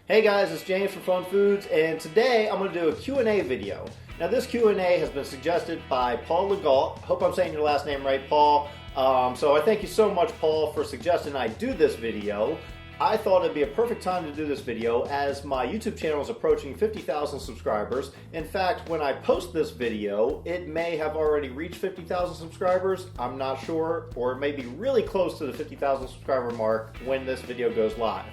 Hey guys, it's James from FunFoods, and today I'm going to do a Q&A video. Now this Q&A has been suggested by Paul Legault. Hope I'm saying your last name right, Paul. So I thank you so much, Paul, for suggesting I do this video. I thought it'd be a perfect time to do this video as my YouTube channel is approaching 50,000 subscribers. In fact, when I post this video, it may have already reached 50,000 subscribers. I'm not sure, or it may be really close to the 50,000 subscriber mark when this video goes live.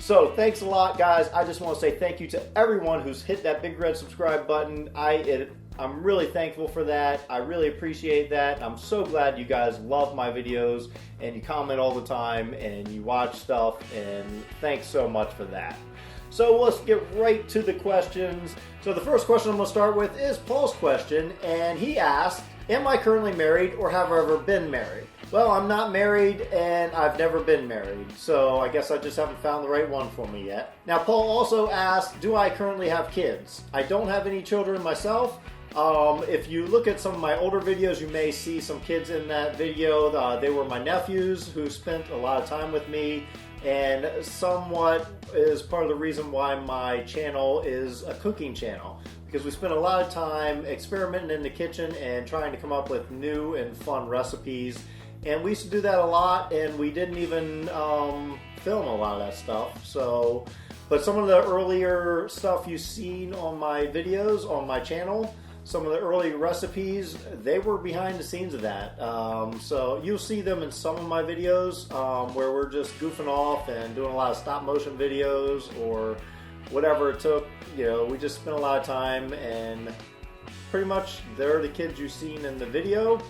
So thanks a lot, guys. I just want to say thank you to everyone who's hit that big red subscribe button. I'm really thankful for that. I really appreciate that. I'm so glad you guys love my videos and you comment all the time and you watch stuff, and thanks so much for that. So let's get right to the questions. So the first question I'm going to start with is Paul's question, and he asked, am I currently married or have I ever been married? Well, I'm not married and I've never been married, so I guess I just haven't found the right one for me yet. Now, Paul also asked, do I currently have kids? I don't have any children myself. If you look at some of my older videos, you may see some kids in that video. They were my nephews who spent a lot of time with me, and somewhat is part of the reason why my channel is a cooking channel, because we spent a lot of time experimenting in the kitchen and trying to come up with new and fun recipes. And we used to do that a lot, and we didn't even film a lot of that stuff. So, but some of the earlier stuff you've seen on my videos on my channel, some of the early recipes, they were behind the scenes of that. So you'll see them in some of my videos where we're just goofing off and doing a lot of stop motion videos or whatever it took. You know, we just spent a lot of time, and pretty much they're the kids you've seen in the video.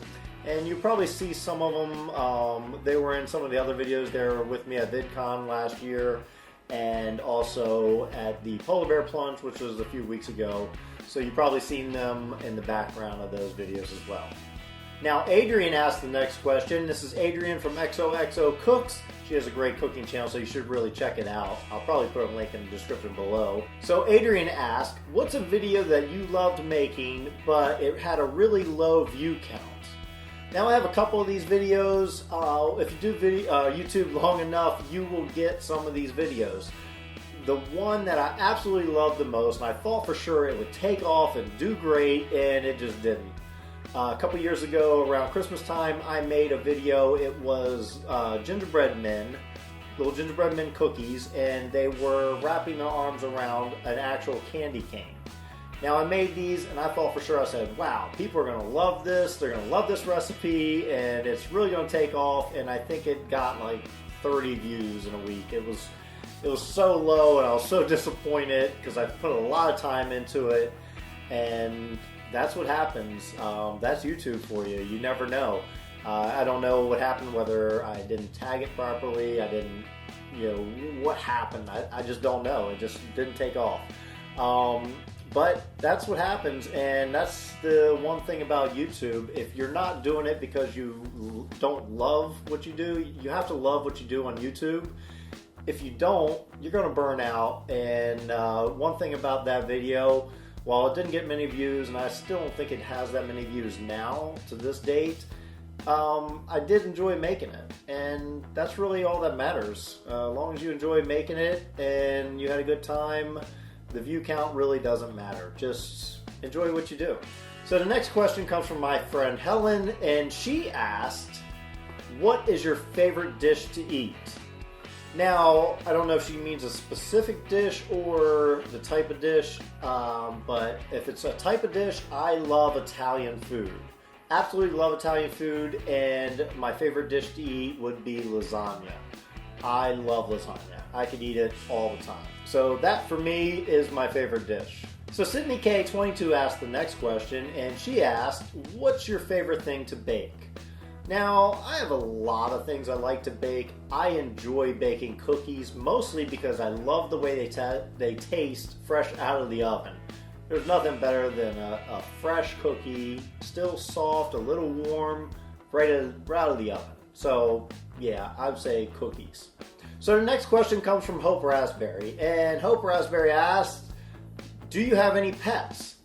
And you probably see some of them, they were in some of the other videos. They were with me at VidCon last year, and also at the Polar Bear Plunge, which was a few weeks ago. So you've probably seen them in the background of those videos as well. Now, Adrienne asked the next question. This is Adrienne from XOXO Cooks. She has a great cooking channel, so you should really check it out. I'll probably put a link in the description below. So Adrienne asked, what's a video that you loved making, but it had a really low view count? Now, I have a couple of these videos. If you do YouTube long enough, you will get some of these videos. The one that I absolutely loved the most, and I thought for sure it would take off and do great, and it just didn't. A couple years ago, around Christmas time, I made a video. It was gingerbread men, little gingerbread men cookies, and they were wrapping their arms around an actual candy cane. Now, I made these, and I thought for sure, I said, wow, people are going to love this. They're going to love this recipe, and it's really going to take off. And I think it got like 30 views in a week. It was so low, and I was so disappointed because I put a lot of time into it. And that's what happens. That's YouTube for you. You never know. I don't know what happened, whether I didn't tag it properly. I didn't, what happened. I just don't know. It just didn't take off. But that's what happens, and that's the one thing about YouTube. If you're not doing it because you don't love what you do, you have to love what you do on YouTube. If you don't, you're going to burn out. And one thing about that video, while it didn't get many views, and I still don't think it has that many views now to this date, I did enjoy making it. And that's really all that matters. As long as you enjoy making it and you had a good time, the view count really doesn't matter. Just enjoy what you do. So the next question comes from my friend Helen, and she asked, what is your favorite dish to eat? Now, I don't know if she means a specific dish or the type of dish, but if it's a type of dish, I love Italian food. Absolutely love Italian food, and my favorite dish to eat would be lasagna. I love lasagna. I could eat it all the time. So that for me is my favorite dish. So Sydney K22 asked the next question, and she asked, what's your favorite thing to bake? Now, I have a lot of things I like to bake. I enjoy baking cookies, mostly because I love the way they taste fresh out of the oven. There's nothing better than a fresh cookie, still soft, a little warm, right out of the oven. So yeah, I would say cookies. So the next question comes from Hope Raspberry, and Hope Raspberry asked, do you have any pets?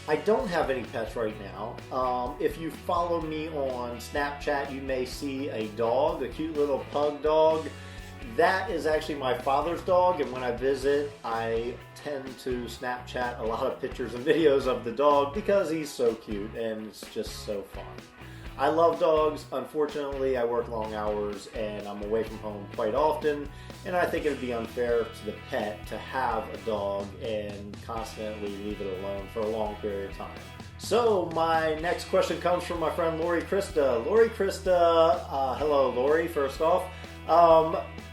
I don't have any pets right now. If you follow me on Snapchat, you may see a dog, a cute little pug dog, That is actually my father's dog, and when I visit, I tend to Snapchat a lot of pictures and videos of the dog because he's so cute and it's just so fun. I love dogs. Unfortunately, I work long hours and I'm away from home quite often, and I think it would be unfair to the pet to have a dog and constantly leave it alone for a long period of time. So my next question comes from my friend Lori Krista. Lori Krista, hello Lori, first off.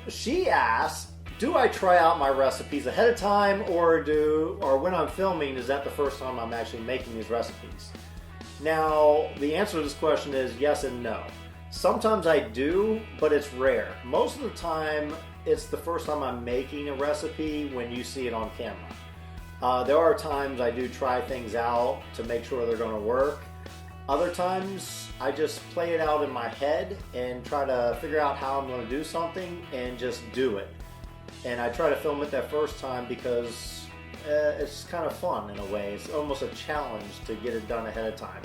She asked, do I try out my recipes ahead of time or when I'm filming, is that the first time I'm actually making these recipes? Now, the answer to this question is yes and no. Sometimes I do, but it's rare. Most of the time, it's the first time I'm making a recipe when you see it on camera. There are times I do try things out to make sure they're going to work. Other times, I just play it out in my head and try to figure out how I'm going to do something and just do it. And I try to film it that first time because it's kind of fun in a way. It's almost a challenge to get it done ahead of time.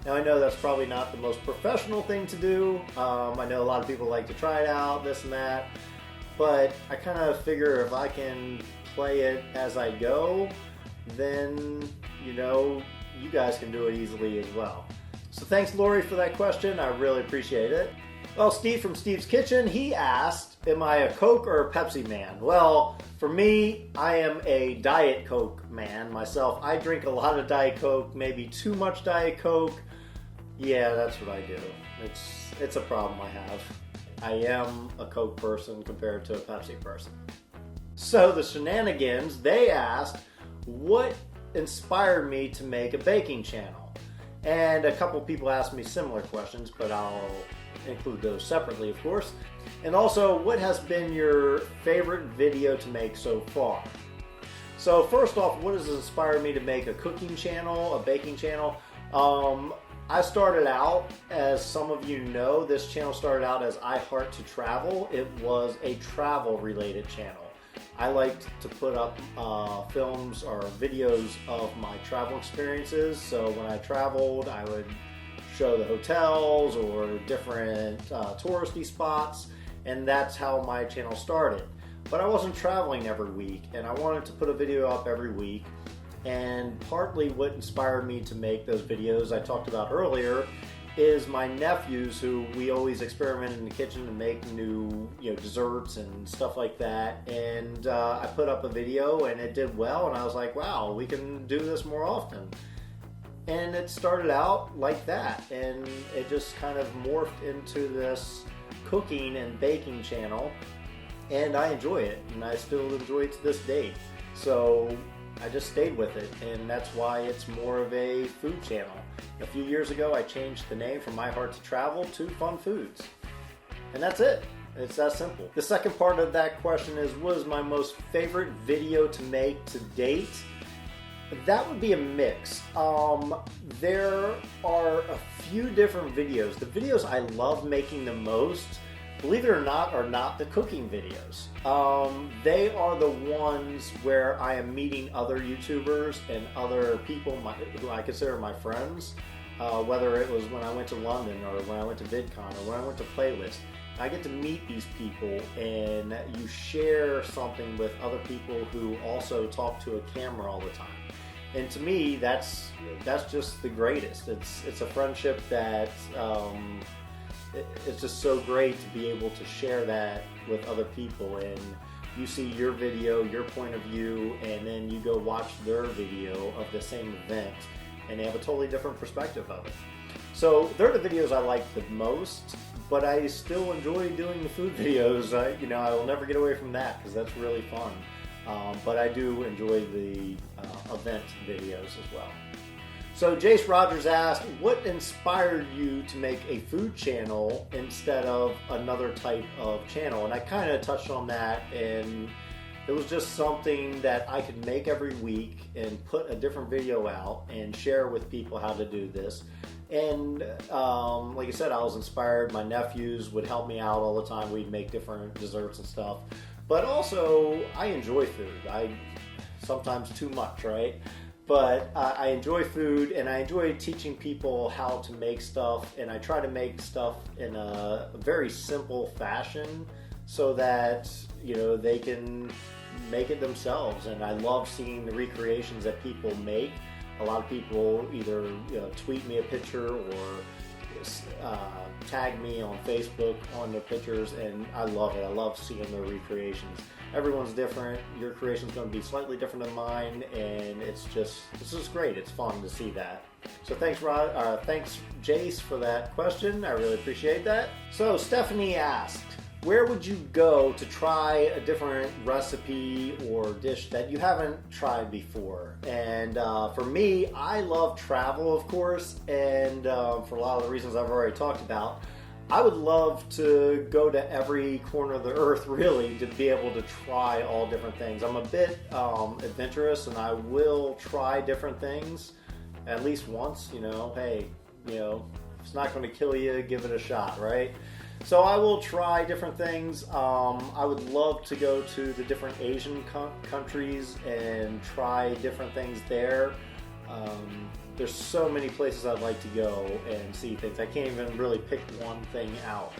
Now I know that's probably not the most professional thing to do. I know a lot of people like to try it out, this and that. But I kind of figure if I can play it as I go, then, you know, you guys can do it easily as well. So thanks, Lori, for that question. I really appreciate it. Well, Steve from Steve's Kitchen, he asked, am I a Coke or a Pepsi man? Well, for me, I am a Diet Coke man myself. I drink a lot of Diet Coke, maybe too much Diet Coke. Yeah, that's what I do. It's a problem I have. I am a Coke person compared to a Pepsi person. So the Shenanigans, they asked, what inspired me to make a baking channel? And a couple people asked me similar questions, but I'll include those separately, of course. And also, what has been your favorite video to make so far? So first off, what has inspired me to make a cooking channel, a baking channel? I started out, as some of you know, this channel started out as I Heart to Travel. It was a travel related channel. I liked to put up films or videos of my travel experiences. So when I traveled, I would show the hotels or different touristy spots, and that's how my channel started. But I wasn't traveling every week, and I wanted to put a video up every week. And partly what inspired me to make those videos I talked about earlier is my nephews, who we always experiment in the kitchen to make new, desserts and stuff like that. And I put up a video and it did well, and I was like, wow, we can do this more often. And it started out like that, and it just kind of morphed into this cooking and baking channel, and I enjoy it, and I still enjoy it to this day. So I just stayed with it, and that's why it's more of a food channel. A few years ago, I changed the name from My Heart to Travel to FunFoods. And that's it. It's that simple. The second part of that question is, what is my most favorite video to make to date? That would be a mix. There are a few different videos. The videos I love making the most, believe it or not, are not the cooking videos. They are the ones where I am meeting other YouTubers and other people who I consider my friends, whether it was when I went to London or when I went to VidCon or when I went to Playlist. I get to meet these people, and you share something with other people who also talk to a camera all the time. And to me, that's just the greatest. It's a friendship that it's just so great to be able to share that with other people, and you see your video, your point of view, and then you go watch their video of the same event, and they have a totally different perspective of it. So they're the videos I like the most, but I still enjoy doing the food videos. I will never get away from that because that's really fun. But I do enjoy the event videos as well. So Jace Rogers asked, what inspired you to make a food channel instead of another type of channel? And I kind of touched on that, and it was just something that I could make every week and put a different video out and share with people how to do this. And like I said, I was inspired. My nephews would help me out all the time. We'd make different desserts and stuff. But also, I enjoy food. Sometimes too much, right? But I enjoy food, and I enjoy teaching people how to make stuff, and I try to make stuff in a very simple fashion so that, you know, they can make it themselves. And I love seeing the recreations that people make. A lot of people either, you know, tweet me a picture or tag me on Facebook on their pictures, and I love it. I love seeing their recreations. Everyone's different. Your creation's going to be slightly different than mine, and it's just great. It's fun to see that. So thanks, thanks Jace, for that question. I really appreciate that. So Stephanie asked, where would you go to try a different recipe or dish that you haven't tried before? And for me, I love travel, of course, and for a lot of the reasons I've already talked about, I would love to go to every corner of the earth, really, to be able to try all different things. I'm a bit adventurous, and I will try different things at least once. You know, hey, you know, if it's not going to kill you, give it a shot, right? So I will try different things. I would love to go to the different Asian countries and try different things there. There's so many places I'd like to go and see things. I can't even really pick one thing out.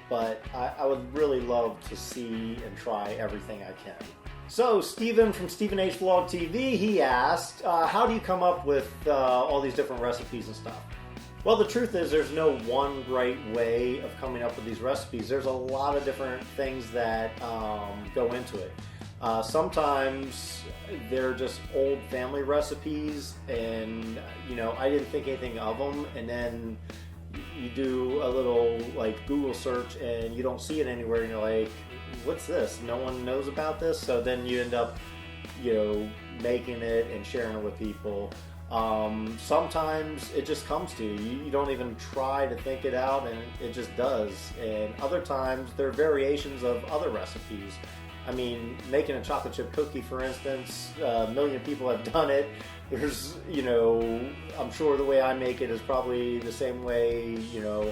But I would really love to see and try everything I can. So Steven from Stephen H. Vlog TV, he asked, how do you come up with all these different recipes and stuff? Well, the truth is there's no one right way of coming up with these recipes. There's a lot of different things that go into it. Sometimes they're just old family recipes, and you know, I didn't think anything of them, and then you do a little like Google search and you don't see it anywhere, and you're like, what's this? No one knows about this? So then you end up, you know, making it and sharing it with people. Sometimes it just comes to you. You don't even try to think it out, and it just does. And other times there are variations of other recipes. I mean, making a chocolate chip cookie, for instance, a million people have done it. There's, you know, I'm sure the way I make it is probably the same way, you know,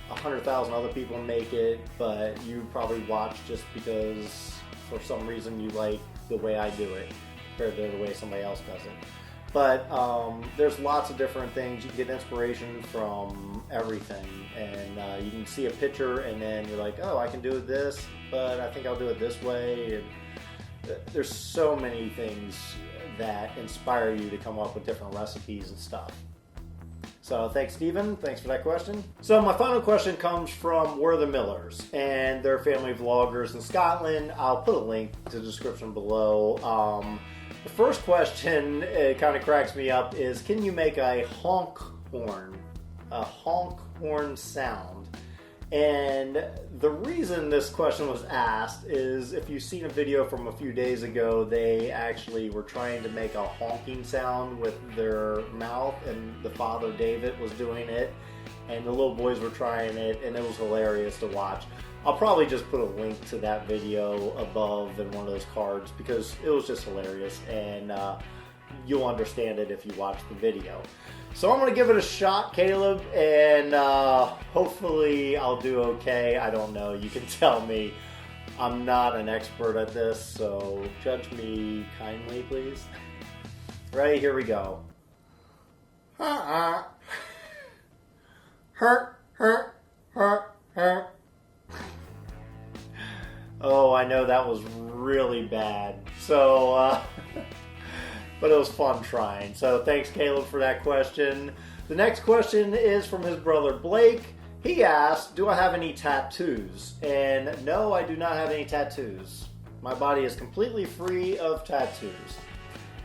100,000 other people make it, but you probably watch just because for some reason you like the way I do it compared to the way somebody else does it. But there's lots of different things. You can get inspiration from everything, and you can see a picture and then you're like, oh, I can do this, but I think I'll do it this way. And there's so many things that inspire you to come up with different recipes and stuff. So thanks, Stephen. Thanks for that question. So my final question comes from We're the Millers, and they're family vloggers in Scotland. I'll put a link to the description below. The first question, it kind of cracks me up, is can you make a honk horn sound? And the reason this question was asked is, if you've seen a video from a few days ago, they actually were trying to make a honking sound with their mouth, and the father, David, was doing it, and the little boys were trying it, and it was hilarious to watch. I'll probably just put a link to that video above in one of those cards because it was just hilarious, and you'll understand it if you watch the video. So I'm going to give it a shot, Caleb, and hopefully I'll do okay. I don't know. You can tell me. I'm not an expert at this, so judge me kindly, please. Ready? Here we go. Hurt, hurt, hurt, hurt. Oh, I know that was really bad. So, but it was fun trying. So thanks, Caleb, for that question. The next question is from his brother, Blake. He asked, do I have any tattoos? And no, I do not have any tattoos. My body is completely free of tattoos.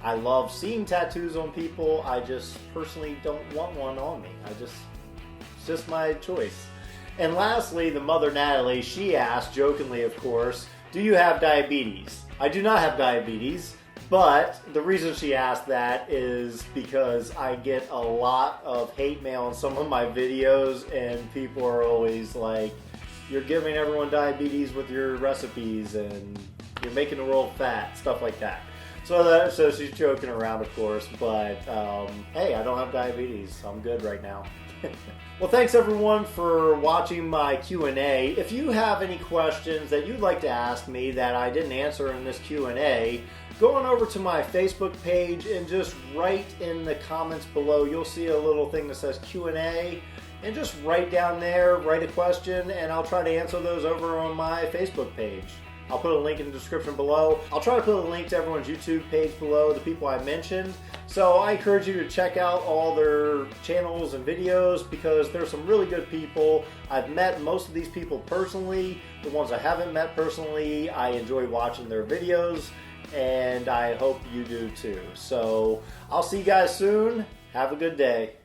I love seeing tattoos on people. I just personally don't want one on me. It's just my choice. And lastly, the mother Natalie, she asked, jokingly of course, do you have diabetes? I do not have diabetes, but the reason she asked that is because I get a lot of hate mail on some of my videos, and people are always like, you're giving everyone diabetes with your recipes, and you're making the world fat, stuff like that. So she's joking around, of course, but hey, I don't have diabetes. I'm good right now. Well, thanks everyone for watching my Q&A. If you have any questions that you'd like to ask me that I didn't answer in this Q&A, go on over to my Facebook page and just write in the comments below. You'll see a little thing that says Q&A, and just write down there, write a question, and I'll try to answer those over on my Facebook page. I'll put a link in the description below. I'll try to put a link to everyone's YouTube page below, the people I mentioned. So I encourage you to check out all their channels and videos because there's some really good people. I've met most of these people personally. The ones I haven't met personally, I enjoy watching their videos, and I hope you do too. So I'll see you guys soon. Have a good day.